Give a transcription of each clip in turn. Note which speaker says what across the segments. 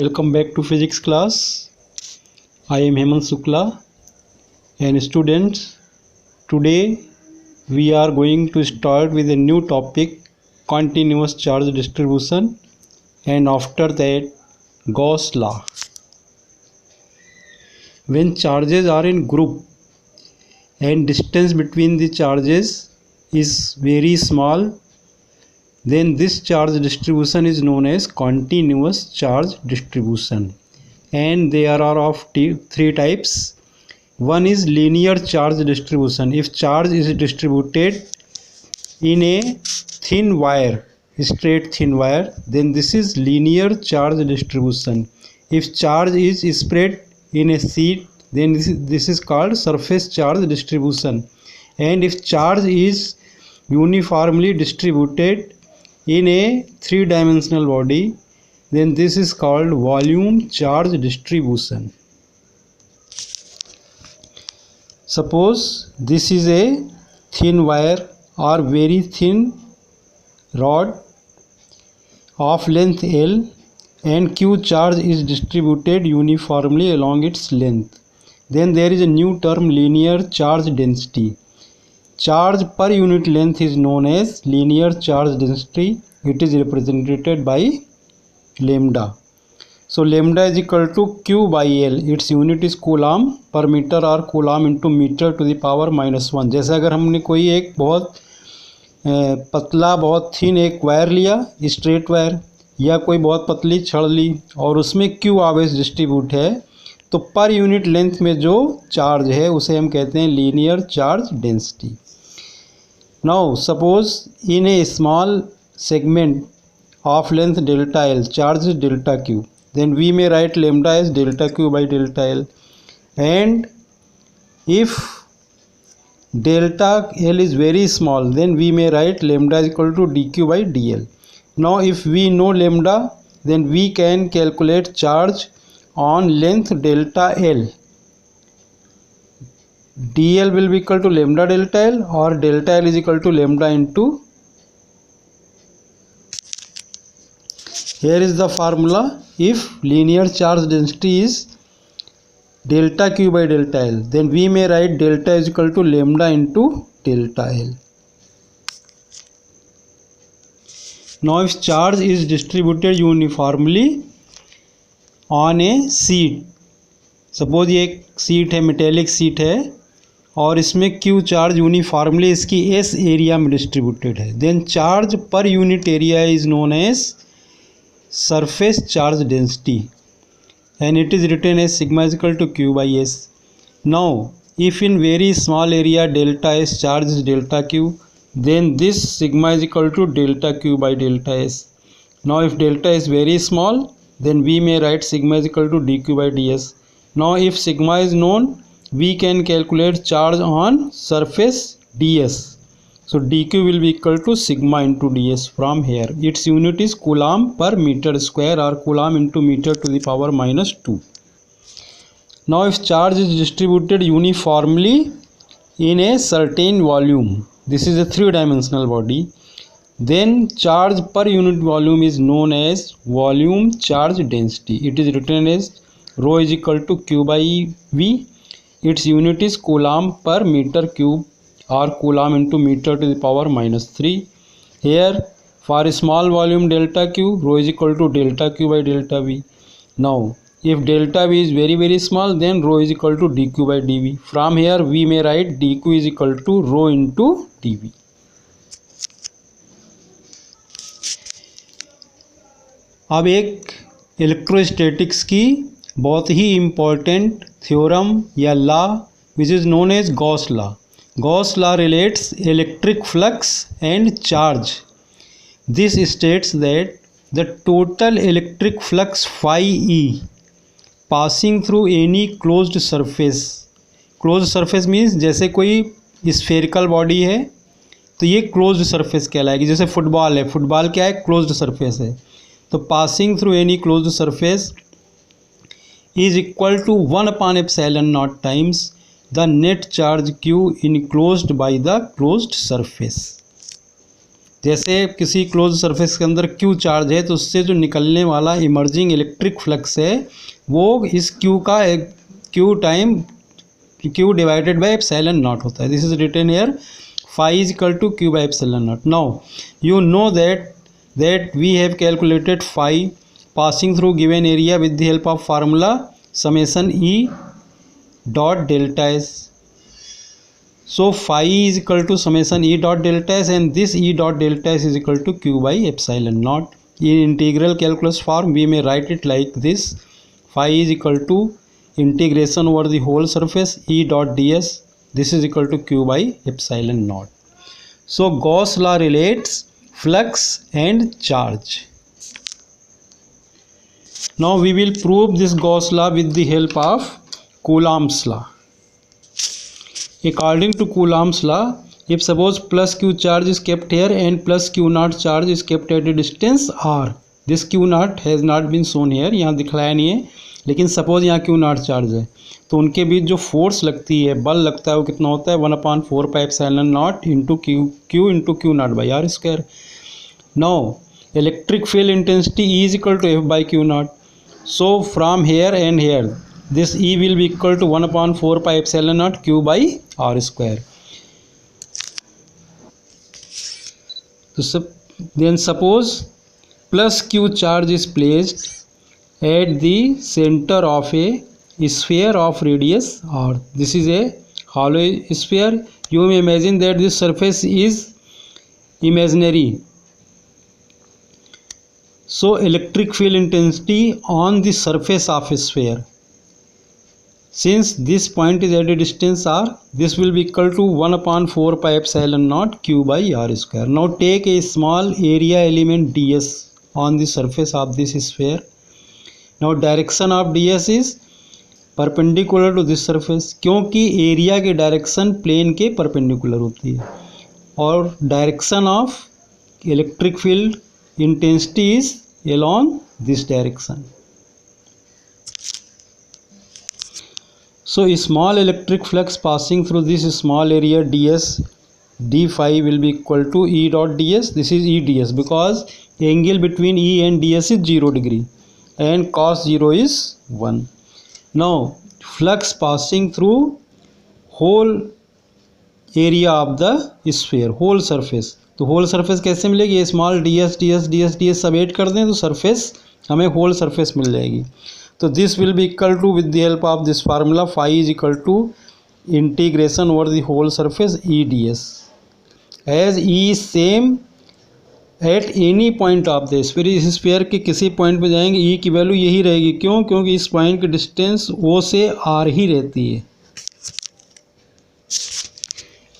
Speaker 1: Welcome back to physics class. I am Hemant Shukla and students, today we are going to start with a new topic, continuous charge distribution, and after that Gauss law. When charges are in group and distance between the charges is very small, then this charge distribution is known as continuous charge distribution, and there are of three types. One is linear charge distribution. If charge is distributed in a thin wire, straight thin wire, then this is linear charge distribution. If charge is spread in a sheet, then this is called surface charge distribution. And if charge is uniformly distributed in a three-dimensional body, then this is called volume charge distribution. Suppose this is a thin wire or very thin rod of length L, and Q charge is distributed uniformly along its length. Then there is a new term, linear charge density. Charge per unit length is known as linear charge density. It is represented by lambda. So lambda is equal to Q by L. Its unit is coulomb per meter or coulomb into meter to the power -1. जैसे अगर हमने कोई एक बहुत पतला बहुत thin एक wire लिया, स्ट्रेट वायर, या कोई बहुत पतली छड़ ली और उसमें Q आवेश डिस्ट्रीब्यूट है, तो पर यूनिट लेंथ में जो चार्ज है उसे हम कहते हैं linear charge density. Now suppose in a small segment of length delta L, charge is delta Q, then we may write lambda as delta Q by delta L. And if delta L is very small, then we may write lambda is equal to dq by dl. Now if we know lambda, then we can calculate charge on length delta L. dl will be equal to lambda delta L, or delta L is equal to lambda into, here is the formula. If linear charge density is delta Q by delta L, then we may write delta is equal to lambda into delta L. Now if charge is distributed uniformly on a sheet, suppose ये एक sheet है, metallic sheet है, और इसमें Q charge uniformly इसकी S area में distributed है, then charge पर unit area is known as surface charge density, and it is written as sigma is equal to Q by S. Now if in very small area delta S charge is delta Q, then this sigma is equal to delta Q by delta S. Now if delta is very small, then we may write sigma is equal to dq by ds. Now if sigma is known, we can calculate charge on surface ds. So dq will be equal to sigma into ds from here. Its unit is coulomb per meter square, or coulomb into meter to the power -2. Now if charge is distributed uniformly in a certain volume, this is a three-dimensional body, then charge per unit volume is known as volume charge density. It is written as rho is equal to Q by V. Its unit is coulomb per meter cube, or coulomb into meter to the power -3. Here for small volume delta Q, rho is equal to delta Q by delta V. Now if delta V is very small, then rho is equal to dq by dv. From here we may write dq is equal to rho into dv. अब एक electrostatics की बहुत ही important theorem या law which is known as Gauss law. Gauss law relates electric flux and charge. This states that the total electric flux phi E passing through any closed surface. Closed surface means जैसे कोई spherical body है तो ये closed surface कहलाएगी. जैसे football है, football क्या है, closed surface है. तो passing through any closed surface is equal to 1/epsilon naught times the net charge Q enclosed by the closed surface. जैसे किसी क्लोज सरफेस के अंदर क्यू चार्ज है तो उससे जो निकलने वाला इमर्जिंग इलेक्ट्रिक फ्लक्स है वो इस क्यू का Q divided by epsilon naught होता है. This is written here phi is equal to Q by epsilon naught. Now you know that we have calculated phi passing through given area with the help of formula summation E dot delta S. So phi is equal to summation E dot delta S, and this E dot delta S is equal to Q by epsilon naught. In integral calculus form we may write it like this: phi is equal to integration over the whole surface E dot ds. This is equal to Q by epsilon naught. So Gauss law relates flux and charge. Now we will prove this Gauss law with the help of Coulomb's law. According to Coulomb's law, if suppose plus q charge is kept here and plus q naught charge is kept at a distance r, this q naught has not been shown here, यहाँ दिखलाया नहीं है, लेकिन suppose यहाँ q naught charge है तो उनके बीच जो फोर्स लगती है, बल लगता है, वो कितना होता है 1/4 पाई epsilon naught into q naught by r square. Now electric field intensity E is equal to F by q naught. So from here and here this E will be equal to 1/4 pi epsilon naught q by r square. So then suppose plus q charge is placed at the center of a sphere of radius r. This is a hollow sphere. You may imagine that this surface is imaginary. So electric field intensity on the surface of a sphere, since this point is at a distance r, this will be equal to 1/4 pi epsilon naught q by r square. Now take a small area element ds on the surface of this sphere. Now direction of ds is perpendicular to this surface, क्योंकि area की direction plane के perpendicular होती है, और direction of electric field intensity is along this direction. So a small electric flux passing through this small area ds, d phi will be equal to E dot ds. This is E ds because angle between E and ds is 0 degree and cos 0 is 1. Now flux passing through whole area of the sphere, whole surface. तो whole surface कैसे मिलेगी? ये small ds सब add कर दें तो surface हमें whole surface मिल जाएगी. तो this will be equal to with the help of this formula phi is equal to integration over the whole surface E D S, as E same at any point of the sphere. इस sphere के किसी point पे जाएंगे ई की value यही रहेगी. क्यों? क्योंकि इस पॉइंट की डिस्टेंस ओ से आर ही रहती है.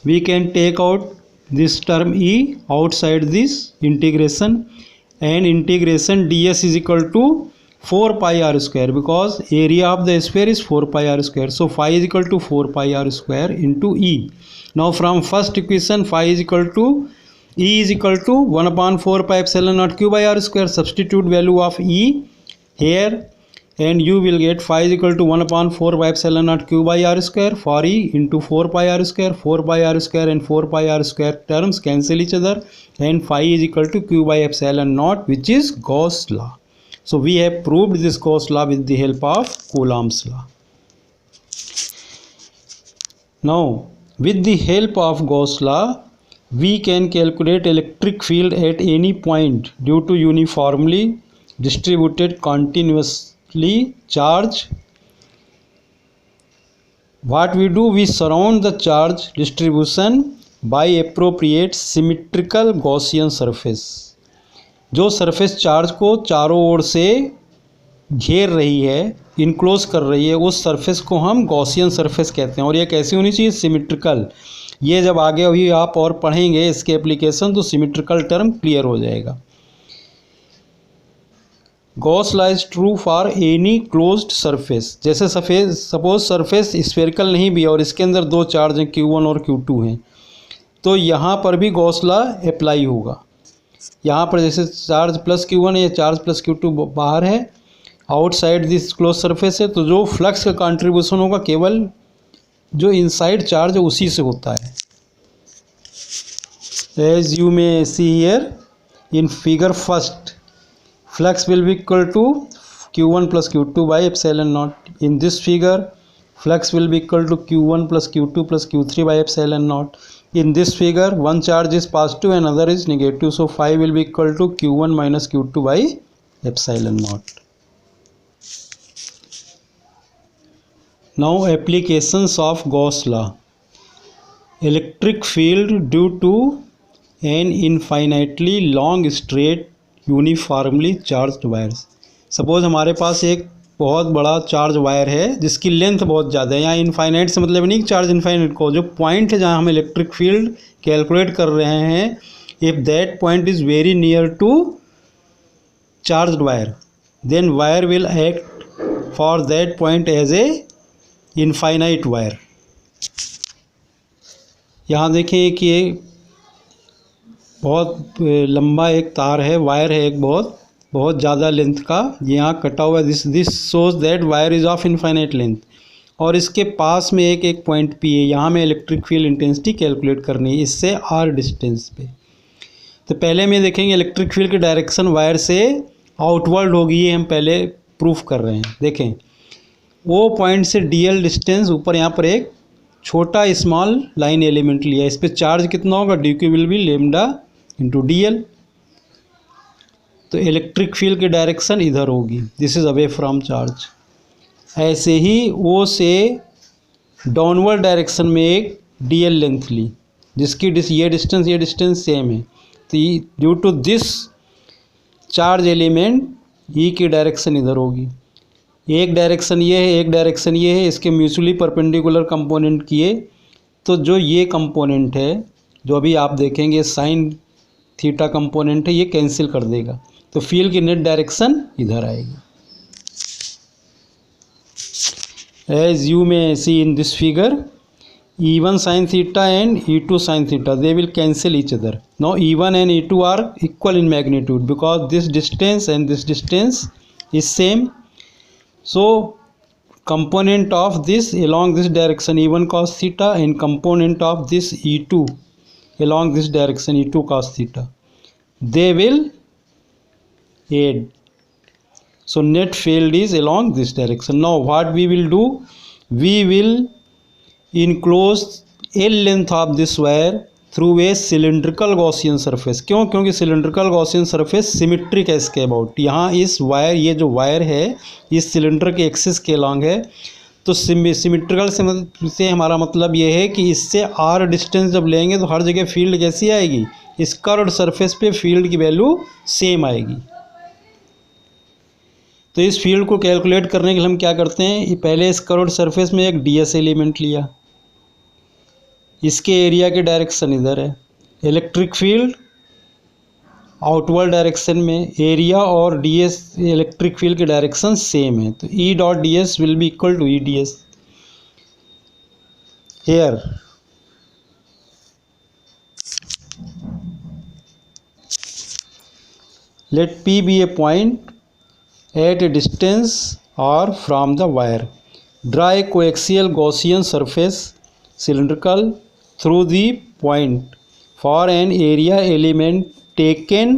Speaker 1: We can take out this term E outside this integration, and integration ds is equal to 4 pi r square because area of the sphere is 4 pi r square. So phi is equal to 4 pi r square into E. Now from first equation phi is equal to E is equal to 1/4 pi epsilon naught q by r square. Substitute value of E here and you will get phi is equal to 1/4 pi epsilon naught q by r square for E into 4 pi r square. 4 pi r square and 4 pi r square terms cancel each other and phi is equal to q by epsilon naught, which is Gauss law. So we have proved this Gauss law with the help of Coulomb's law. Now with the help of Gauss law we can calculate electric field at any point due to uniformly distributed continuously charge. What we do, we surround the charge distribution by appropriate symmetrical Gaussian surface. जो surface charge को चारों ओर से घेर रही है, enclose कर रही है, उस सरफेस को हम गॉसियन सरफेस कहते हैं. और ये कैसी होनी चाहिए? सिमेट्रिकल. ये जब आगे अभी आप और पढ़ेंगे इसके एप्लीकेशन तो सिमेट्रिकल टर्म क्लियर हो जाएगा. Gauss law is true for any closed surface. जैसे सपोज सरफेस स्फेरिकल नहीं भी और इसके अंदर दो चार्ज हैं Q1 और Q2 हैं, तो यहाँ पर भी गॉस लॉ अप्लाई होगा. यहाँ पर जैसे चार्ज प्लस Q1 है या चार्ज प्लस Q2 बाहर है, आउटसाइड दिस क्लोज सरफेस है, तो जो फ्लक्स का कंट्रीब्यूशन होगा केवल जो इनसाइड चार्ज है उसी से होता है. As you may see here in figure first, flux will be equal to Q1 plus Q2 by epsilon naught. In this figure, flux will be equal to Q1 plus Q2 plus Q3 by epsilon naught. In this figure, one charge is positive and other is negative, so phi will be equal to Q1 minus Q2 by epsilon naught. Now applications of Gauss law. Electric field due to an infinitely long straight uniformly charged wires. Suppose हमारे पास एक बहुत बड़ा charge wire है जिसकी length बहुत ज़्यादा है. यहाँ इनफाइनाइट से मतलब नहीं कि चार्ज इनफाइनाइट को, जो पॉइंट है जहाँ हम इलेक्ट्रिक फील्ड कैलकुलेट कर रहे हैं, if that point is very near to charged wire, then wire will act for that point as a infinite wire. यहाँ देखें कि ये बहुत लंबा एक तार है, वायर है एक बहुत ज़्यादा लेंथ का, यहाँ कटा हुआ. This shows that wire is of infinite length. और इसके पास में एक पॉइंट पी है, यहाँ में इलेक्ट्रिक फील्ड इंटेंसिटी कैलकुलेट करनी है इससे आर डिस्टेंस पे. तो पहले में देखेंगे इलेक्ट्रिक फील्ड की डायरेक्शन वायर से आउटवर्ड होगी, ये हम पहले प्रूफ कर रहे हैं. देखें वो पॉइंट से डीएल डिस्टेंस ऊपर यहाँ पर एक छोटा स्मॉल लाइन एलिमेंट लिया, इस पर चार्ज कितना होगा, D Q will be lambda into D L. तो इलेक्ट्रिक फील्ड की डायरेक्शन इधर होगी, this is away from charge. ऐसे ही ओ से डाउनवर्ड डायरेक्शन में एक डी एल लेंथ ली जिसकी ये डिस्टेंस सेम है. तो due to this charge element E की डायरेक्शन इधर होगी. एक डायरेक्शन ये है, एक डायरेक्शन ये है, इसके म्यूचुअली परपेंडिकुलर कंपोनेंट किए तो जो ये कंपोनेंट है जो अभी आप देखेंगे साइन थीटा कंपोनेंट है, ये कैंसिल कर देगा. तो फील्ड की नेट डायरेक्शन इधर आएगी. As you may see in this figure, E1 sin theta and E2 sin theta, they will cancel each other. Now E1 and E2 are equal in magnitude because this distance and this distance is same. So component of this along this direction E1 cos theta and component of this E2 along this direction E2 cos theta, they will add. So net field is along this direction. Now what we will do, we will enclose L length of this wire through a cylindrical Gaussian surface. क्यों? क्योंकि cylindrical Gaussian surface symmetric है इसके about. यहाँ इस wire, ये जो wire है इस सिलेंडर के एक्सिस के लॉन्ग है, तो सिमेट्रिकल से हमारा मतलब ये है कि इससे आर डिस्टेंस जब लेंगे तो हर जगह फील्ड कैसी आएगी, इस कर्व्ड सरफेस पे फील्ड की वैल्यू सेम आएगी. तो इस फील्ड को कैलकुलेट करने के लिए हम क्या करते हैं, पहले इस कर्व्ड सरफेस में एक डीएस एलिमेंट लिया, इसके एरिया की डायरेक्शन इधर है. इलेक्ट्रिक फील्ड आउटवर्ड डायरेक्शन में, एरिया और डीएस इलेक्ट्रिक फील्ड की डायरेक्शन सेम है, तो E dot D S will be equal to E D S. Here let P be a point at a distance or from the wire. Draw a coaxial Gaussian surface cylindrical through the point for an area element taken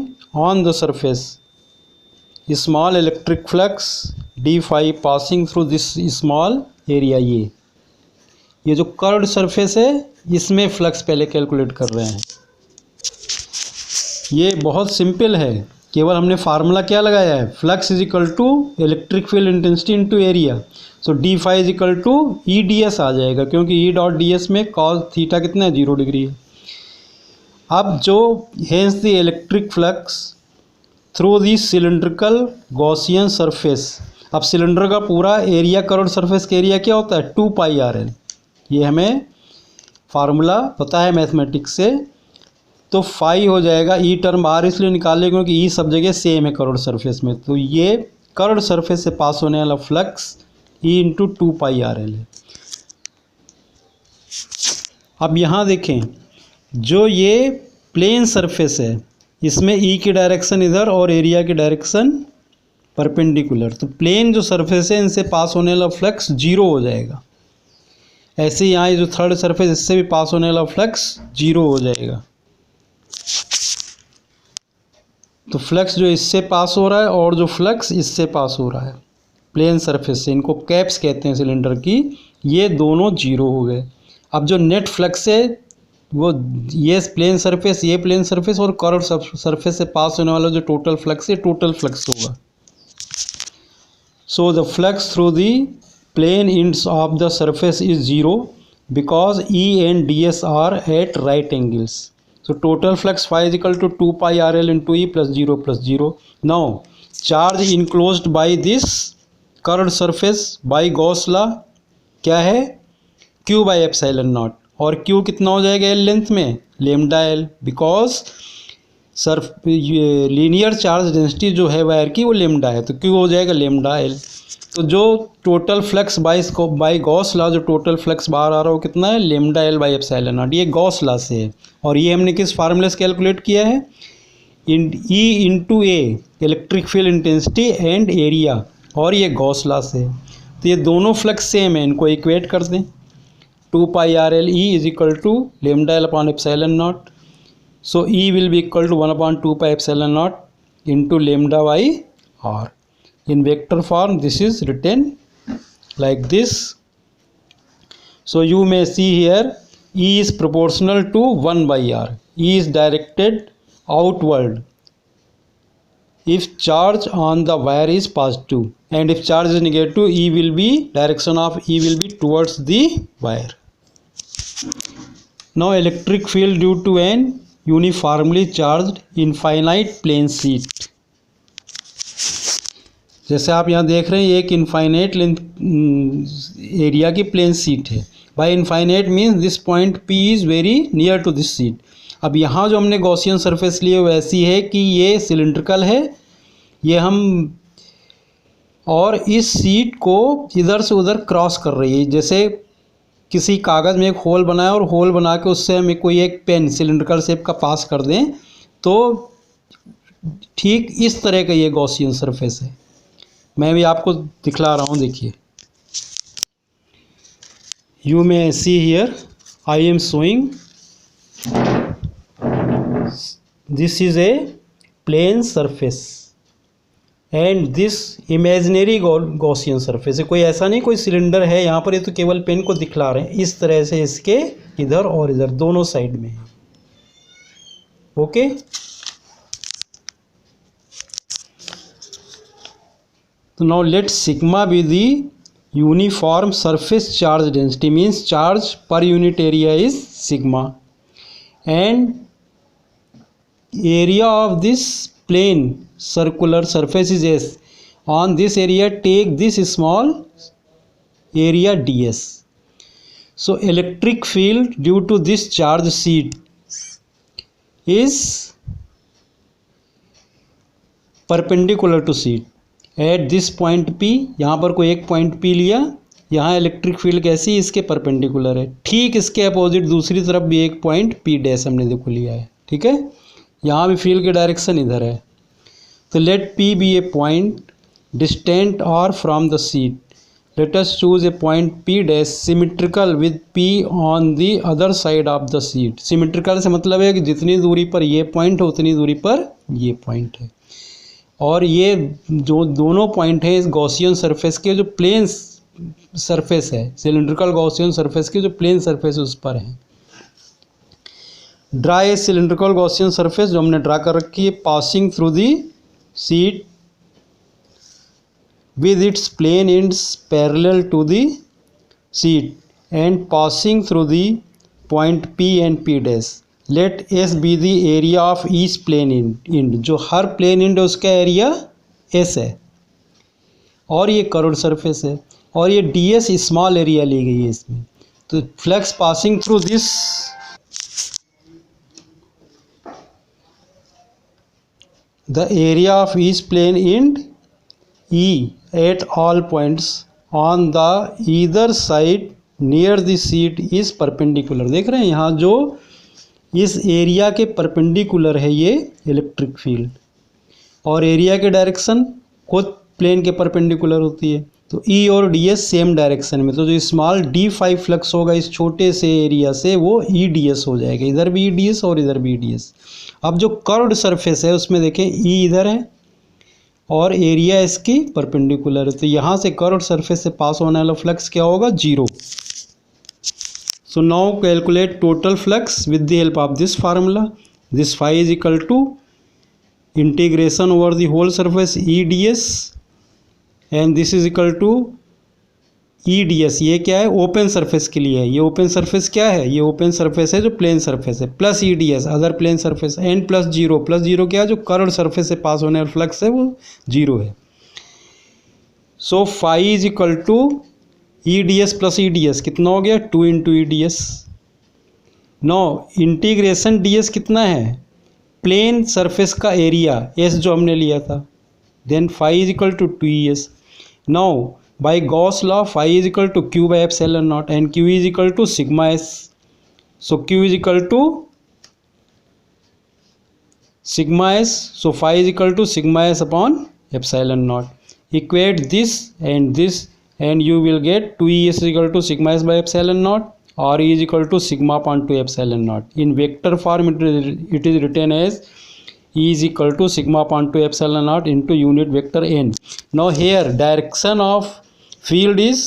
Speaker 1: on the surface. Small electric flux d phi passing through this small area. ये जो curved surface है इसमें flux पहले calculate कर रहे हैं. ये बहुत सिंपल है, केवल हमने फार्मूला क्या लगाया है, flux is equal to electric field intensity into area. So D phi is equal to E D S आ जाएगा, क्योंकि ई डॉट डी एस में कॉस थीटा कितना है, 0 डिग्री है. अब जो hence the electric flux through the cylindrical Gaussian surface. अब सिलेंडर का पूरा एरिया, कर्व्ड सरफेस का एरिया क्या होता है, 2 पाई आर एल. ये हमें फार्मूला पता है मैथमेटिक्स से. तो फाई हो जाएगा, ई टर्म बाहर इसलिए निकाले क्योंकि ई सब जगह सेम है कर्व्ड सरफेस में. तो ये कर्व्ड सरफेस से पास होने वाला फ्लक्स ई इंटू 2 पाई आर एल है. अब यहाँ देखें, जो ये प्लेन सरफेस है इसमें ई की डायरेक्शन इधर और एरिया की डायरेक्शन परपेंडिकुलर. तो प्लेन जो सरफेस है इनसे पास होने वाला फ्लक्स 0 हो जाएगा. ऐसे यहाँ ये जो थर्ड सरफेस इससे भी पास होने वाला फ्लक्स 0 हो जाएगा. तो फ्लक्स जो इससे पास हो रहा है और जो फ्लक्स इससे पास हो रहा है प्लेन सरफेस से, इनको कैप्स कहते हैं सिलेंडर की, ये दोनों जीरो हो गए। अब जो नेट फ्लक्स है वो ये प्लेन सरफेस और कर्व सरफेस से पास होने वाला जो टोटल फ्लक्स है टोटल फ्लक्स होगा। So the flux through the plane ends of the surface is zero because E and DS are at right angles. So total flux phi is equal to 2 pi RL into E plus 0 plus 0. Now charge enclosed by this curved surface by Gauss law क्या है, Q by epsilon naught, और Q कितना हो जाएगा L length में, lambda L, because linear charge density जो है wire की वो लेमडा है, तो Q हो जाएगा लेमडा L। तो जो total flux by Gauss law जो टोटल फ्लक्स बाहर आ रहा है वो कितना है, lambda L by epsilon not, ये गॉस लॉ से है। और ये हमने किस फार्मूले से कैलकुलेट किया है, E into A electric field intensity and area, और ये गॉस लॉ से है। तो ये दोनों फ्लक्स सेम है, इनको इक्वेट कर दें, 2 pi RL E is equal to lambda L upon epsilon naught. So E will be equal to 1/2 pi epsilon naught into lambda by R. In vector form this is written like this. So you may see here E is proportional to 1 by R. E is directed outward if charge on the wire is positive, and if charge is negative, E will be direction of E will be towards the wire. Now electric field due to an uniformly charged infinite plane sheet. जैसे आप यहाँ देख रहे हैं ये एक infinite length area की plane sheet है। By infinite means this point P is very near to this sheet. अब यहाँ जो हमने गॉसियन सरफेस लिए वैसी है कि ये सिलिंड्रिकल है, ये हम और इस शीट को इधर से उधर क्रॉस कर रही है। जैसे किसी कागज़ में एक होल बनाया और होल बना के उससे हमें कोई एक पेन सिलिंड्रिकल शेप का पास कर दें, तो ठीक इस तरह का ये गॉसियन सरफेस है। मैं भी आपको दिखला रहा हूँ, देखिए। You may see here I am showing this is a plane surface and this imaginary Gaussian surface है। कोई ऐसा नहीं कोई सिलेंडर है यहाँ पर, ये तो केवल पेन को दिखला रहे हैं। इस तरह से इसके इधर और इधर दोनों साइड में है। ओके, तो now let sigma be the uniform surface charge density, means charge per unit area is sigma, and area of this plane circular surface is S. On this area take this small area ds. So electric field due to this charge sheet is perpendicular to sheet at this point P। यहाँ पर कोई एक point P लिया, यहाँ electric field कैसी इसके perpendicular है। ठीक इसके अपोजिट दूसरी तरफ भी एक पॉइंट P डैश हमने देखो लिया है, ठीक है। यहाँ भी फील्ड की डायरेक्शन इधर है। तो late P B a point distant और from the seat, let us choose a point P dash symmetrical with P on the other side of the seat. Symmetrical से मतलब है कि जितनी दूरी पर ये पॉइंट है उतनी दूरी पर ये पॉइंट है, और ये जो दोनों पॉइंट है इस गॉसियन सरफेस के जो प्लेन सरफेस है, सिलिंड्रिकल गॉसियन सरफेस के जो प्लेन सरफेस उस पर है। Draw a cylindrical Gaussian surface जो हमने ड्रा कर रखी है, passing through the sheet with its plane ends parallel to the sheet and passing through the point P and P dash. Let S be the area of each plane end, जो हर plane end है उसका area S है, और ये curved surface है, और ये DS स्मॉल एरिया ली गई है इसमें। तो flux passing through this the area of each plane end E at all points on the either side near the sheet is perpendicular. देख रहे हैं यहाँ जो इस एरिया के परपेंडिकुलर है ये इलेक्ट्रिक फील्ड, और एरिया के डायरेक्शन को प्लेन के परपेंडिकुलर होती है। तो ई और डी एस सेम डायरेक्शन में, तो जो स्मॉल d5 फ्लक्स होगा इस छोटे से एरिया से वो ई डी एस हो जाएगा, इधर भी ई डी एस और इधर भी ई डी एस। अब जो कर्व्ड सरफेस है उसमें देखें ई इधर है और एरिया इसकी परपेंडिकुलर है, तो यहाँ से कर्व्ड सरफेस से पास होने वाला फ्लक्स क्या होगा, 0। So now calculate total flux with the help of this formula. This phi is equal to integration over the whole surface E D S and this is equal to E D S. ये क्या है, open surface के लिए है। ये open surface क्या है, ये ओपन सरफेस है जो प्लेन सरफेस है, plus E D S other plane surface and plus zero. Plus zero क्या है, जो कर्व्ड सरफेस से पास होने वाला फ्लक्स है वो 0 है। So phi is equal to E D S plus E D S कितना हो गया, 2 into E D S. No integration D S कितना है, प्लेन सरफेस का एरिया एस जो हमने लिया था, then phi is equal to 2es। Now by Gauss law phi is equal to Q by epsilon naught and Q is equal to sigma S. So Q is equal to sigma S, so phi is equal to sigma S upon epsilon naught. Equate this and you will get 2es is equal to sigma s by epsilon naught or E is equal to sigma upon 2 epsilon naught. In vector form it is written as E is equal to sigma upon 2 epsilon naught into unit vector n. Now here direction of field is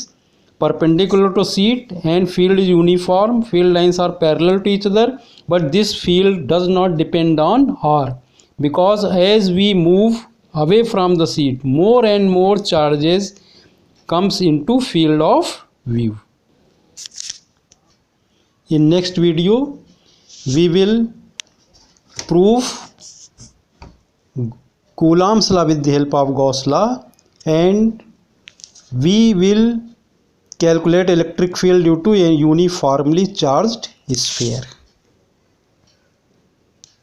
Speaker 1: perpendicular to sheet and field is uniform, field lines are parallel to each other, but this field does not depend on R because as we move away from the sheet more and more charges comes into field of view. In next video we will prove Coulomb's law with the help of Gauss law and we will calculate electric field due to a uniformly charged sphere.